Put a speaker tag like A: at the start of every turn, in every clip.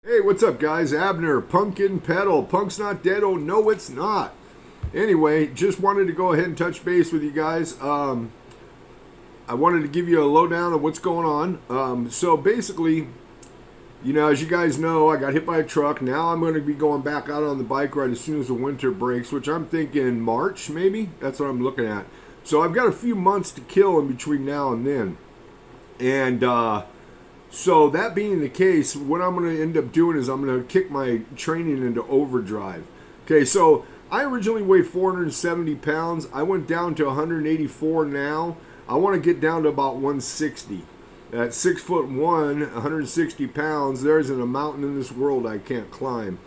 A: Hey, what's up, guys? Abner, PunkN'Pedal. Punk's not dead. Oh, no, it's not. Anyway, just wanted to go ahead and touch base with you guys. I wanted to give you a lowdown of what's going on. So basically, as you guys know, I got hit by a truck. Now I'm going to be going back out on the bike ride as soon as the winter breaks, which I'm thinking March, maybe. That's what I'm looking at. So I've got a few months to kill in between now and then. And, so that being the case, what I'm going to end up doing is I'm going to kick my training into overdrive. Okay, so I originally weighed 470 pounds. I went down to 184 now. I want to get down to about 160. At 6'1", 160 pounds, there isn't a mountain in this world I can't climb.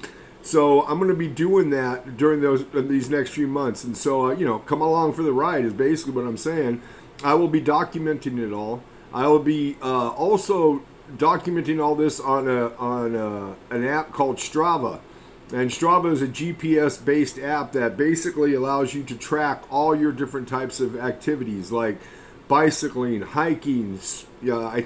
A: So I'm going to be doing that during these next few months. And so, come along for the ride is basically what I'm saying. I will be documenting it all. I will be also documenting all this on an app called Strava. And Strava is a GPS-based app that basically allows you to track all your different types of activities like bicycling, hiking, I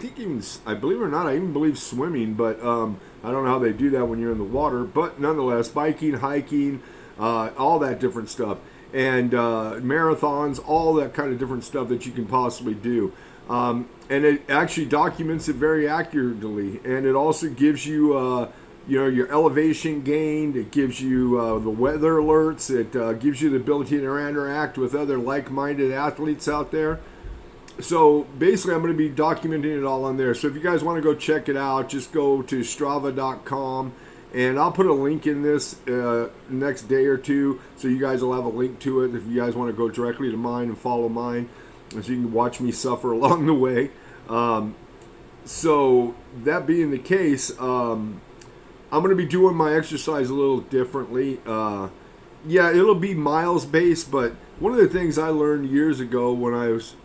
A: believe it or not, I even believe swimming, but I don't know how they do that when you're in the water. But nonetheless, biking, hiking, all that different stuff. And marathons, all that kind of different stuff that you can possibly do. And it actually documents it very accurately, and it also gives you, your elevation gained. It gives you the weather alerts. It gives you the ability to interact with other like-minded athletes out there. So basically, I'm going to be documenting it all on there. So if you guys want to go check it out, just go to Strava.com, and I'll put a link in this next day or two, so you guys will have a link to it if you guys want to go directly to mine and follow mine. So you can watch me suffer along the way. So that being the case, I'm going to be doing my exercise a little differently. It'll be miles based, but one of the things I learned years ago when I was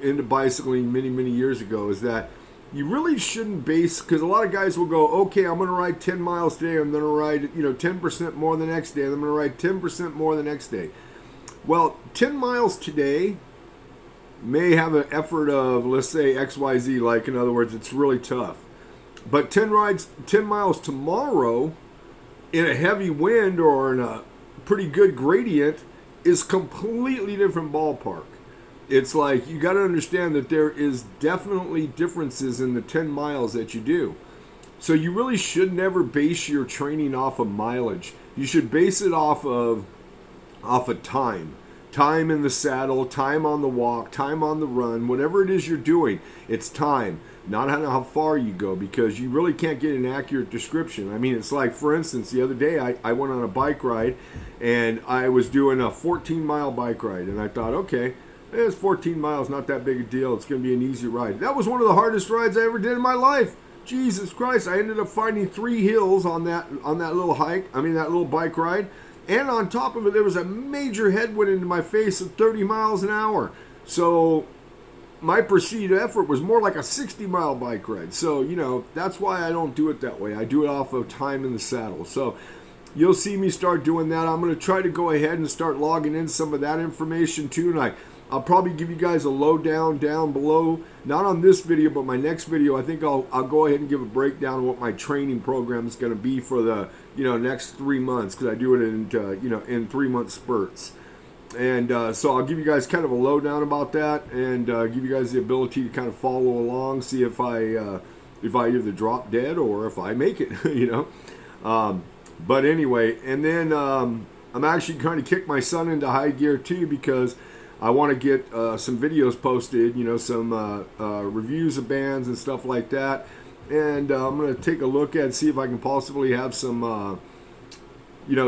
A: into bicycling many years ago is that you really shouldn't base, because a lot of guys will go, okay, I'm going to ride 10 miles today. I'm going to ride 10% more the next day. And I'm going to ride 10% more the next day. Well, 10 miles today may have an effort of, let's say, XYZ, like, in other words, it's really tough. But 10 miles tomorrow in a heavy wind or in a pretty good gradient is completely different ballpark. It's like, you got to understand that there is definitely differences in the 10 miles that you do. So you really should never base your training off of mileage. You should base it off of time. Time in the saddle, time on the walk, time on the run, whatever it is you're doing, it's time, not how far you go, because you really can't get an accurate description. I mean, it's like, for instance, the other day I went on a bike ride, and I was doing a 14-mile bike ride, and I thought, okay, it's 14 miles, not that big a deal, it's going to be an easy ride. That was one of the hardest rides I ever did in my life. Jesus Christ, I ended up finding 3 hills on that little that little bike ride. And on top of it, there was a major headwind into my face of 30 miles an hour. So my perceived effort was more like a 60-mile bike ride. So, that's why I don't do it that way. I do it off of time in the saddle. So you'll see me start doing that. I'm going to try to go ahead and start logging in some of that information too. And I'll probably give you guys a lowdown down below. Not on this video, but my next video. I think I'll go ahead and give a breakdown of what my training program is going to be for the next 3 months, because I do it in 3-month spurts. And so I'll give you guys kind of a lowdown about that, and give you guys the ability to kind of follow along, see if I either drop dead or if I make it. But anyway, and then I'm actually trying to kick my son into high gear too, because I want to get some videos posted, some reviews of bands and stuff like that. And I'm going to take a look at, see if I can possibly have some,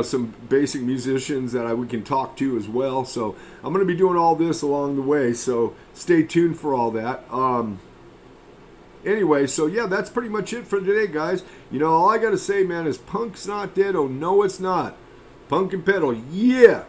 A: some basic musicians that we can talk to as well. So I'm going to be doing all this along the way. So stay tuned for all that. Anyway, so yeah, that's pretty much it for today, guys. All I got to say, man, is punk's not dead. Oh, no, it's not. PunkN'Pedal, yeah.